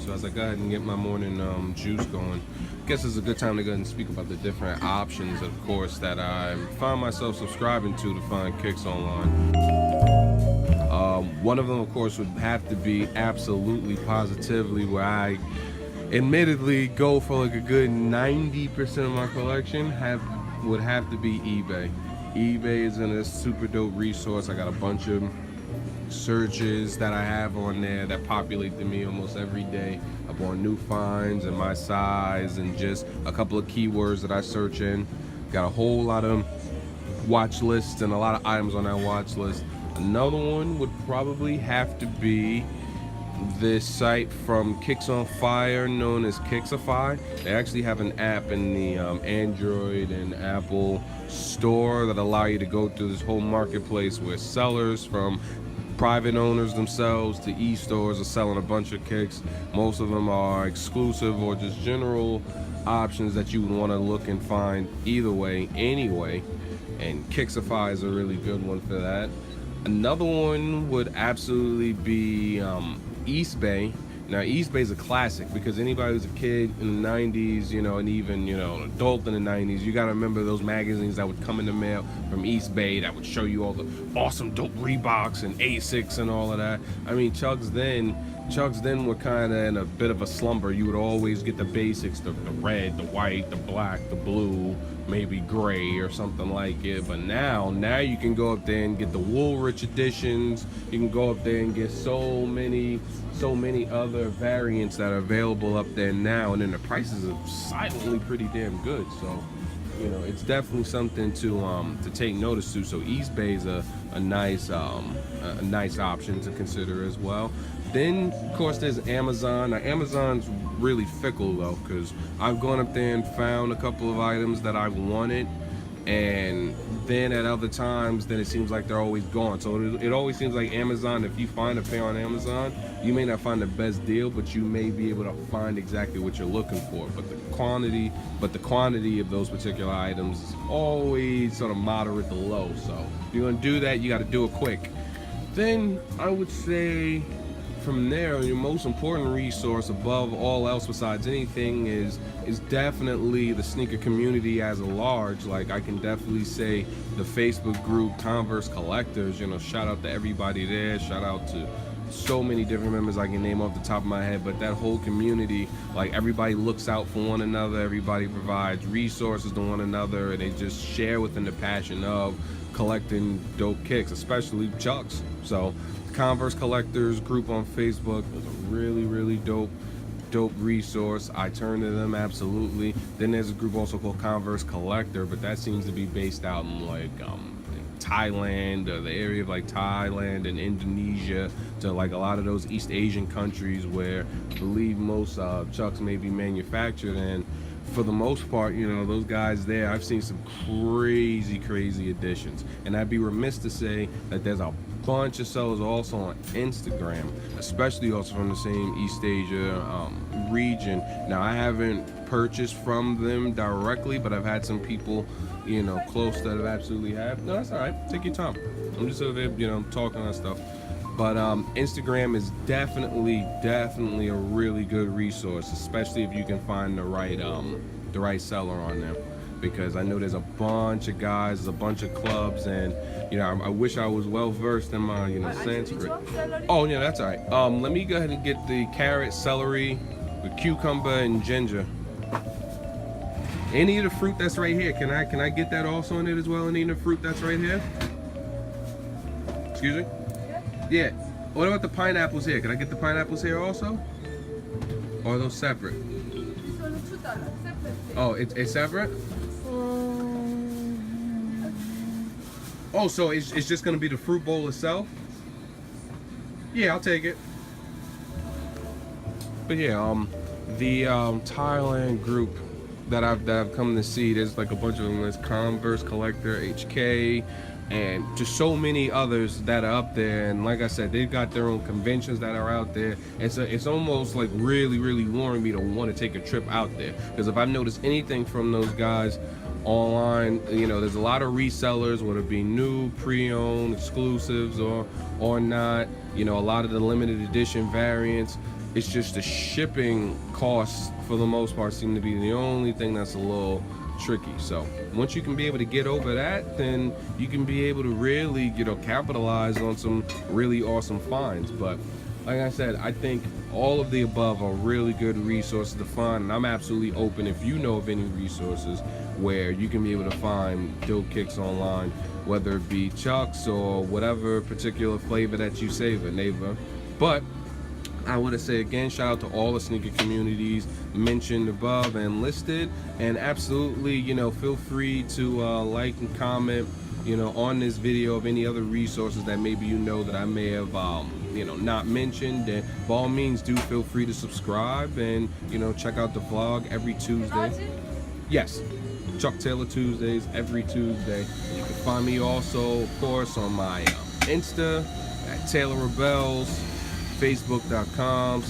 So as I go ahead and get my morning juice going, I guess it's a good time to go ahead and speak about the different options, of course, that I find myself subscribing to find kicks online. One of them, of course, would have to be absolutely positively where I admittedly go for like a good 90% of my collection would have to be eBay. eBay is a super dope resource. I got a bunch of searches that I have on there that populate to me almost every day upon new finds and my size and just a couple of keywords that I search in. Got a whole lot of watch lists and a lot of items on that watch list. Another one would probably have to be this site from Kicks on Fire known as Safai. They actually have an app in the Android and Apple store that allow you to go through this whole marketplace where sellers from private owners themselves to e-stores are selling a bunch of kicks. Most of them are exclusive or just general options that you would want to look and find either way anyway, and Safai is a really good one for that. Another one would absolutely be Eastbay. Now Eastbay is a classic because anybody who's a kid in the 90s, and even, an adult in the 90s, you gotta remember those magazines that would come in the mail from Eastbay that would show you all the awesome dope Reeboks and Asics and all of that. I mean, Chucks then were kind of in a bit of a slumber. You would always get the basics, the red, the white, the black, the blue, maybe gray or something like it. But now you can go up there and get the Woolrich editions. You can go up there and get so many other variants that are available up there now, and then the prices are silently pretty damn good. So it's definitely something to take notice to. So Eastbay is a nice option to consider as well. Then of course there's Amazon. Now Amazon's really fickle though, because I've gone up there and found a couple of items that I wanted, and then at other times then it seems like they're always gone. So it always seems like Amazon, if you find a pair on Amazon, you may not find the best deal, but you may be able to find exactly what you're looking for. But the quantity of those particular items is always sort of moderate to low. So if you're gonna do that, you got to do it quick. Then I would say from there, your most important resource above all else besides anything is definitely the sneaker community as a large. Like, I can definitely say the Facebook group Converse Collectors, shout out to everybody there, shout out to so many different members I can name off the top of my head. But that whole community, like, everybody looks out for one another, everybody provides resources to one another, and they just share within the passion of collecting dope kicks, especially Chucks. So Converse Collectors group on Facebook is a really dope resource. I turn to them absolutely. Then there's a group also called Converse Collector, but that seems to be based out in like Thailand, or the area of like Thailand and Indonesia, to like a lot of those East Asian countries where I believe most Chucks may be manufactured. And for the most part, those guys there, I've seen some crazy additions. And I'd be remiss to say that there's a bunch of sellers also on Instagram, especially also from the same East Asia region. Now, I haven't purchased from them directly, but I've had some people, close that have absolutely have. No, that's all right. Take your time. I'm just over there, talking and stuff. But Instagram is definitely a really good resource, especially if you can find the right seller on there. Because I know there's a bunch of guys, there's a bunch of clubs, and I wish I was well versed in my Sanskrit. Oh yeah, that's all right. Let me go ahead and get the carrot, celery, the cucumber, and ginger. Any of the fruit that's right here, can I get that also in it as well? Any of the fruit that's right here? Excuse me? Yeah. What about the pineapples here? Can I get the pineapples here also? Or are those separate? Oh, it's separate? Oh, so it's just gonna be the fruit bowl itself? Yeah, I'll take it. But yeah, the Thailand group that I've come to see, there's like a bunch of them. There's Converse Collector, HK, and just so many others that are up there. And like I said, they've got their own conventions that are out there. And so it's almost like really luring me to want to take a trip out there, because if I've noticed anything from those guys online, there's a lot of resellers, whether it be new, pre-owned, exclusives or not. A lot of the limited edition variants, It's just the shipping costs for the most part seem to be the only thing that's a little tricky. So once you can be able to get over that, then you can be able to really, capitalize on some really awesome finds. But like I said, I think all of the above are really good resources to find, and I'm absolutely open if you know of any resources where you can be able to find dope kicks online, whether it be Chucks or whatever particular flavor that you savor, neighbor. But I want to say again, shout out to all the sneaker communities mentioned above and listed, and absolutely, feel free to like and comment, on this video of any other resources that maybe that I may have, not mentioned. And by all means, do feel free to subscribe and, check out the vlog every Tuesday. Yes, Chuck Taylor Tuesdays, every Tuesday. You can find me also, of course, on my Insta at Taylor Rebels, Facebook.com,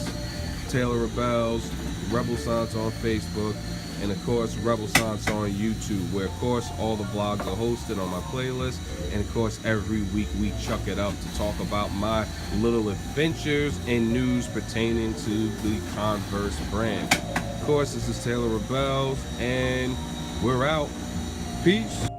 Taylor Rebels, Rebel Science on Facebook, and of course Rebel Science on YouTube, where of course all the vlogs are hosted on my playlist, and of course every week we chuck it up to talk about my little adventures and news pertaining to the Converse brand. Of course, this is Taylor Rebels, and we're out. Peace.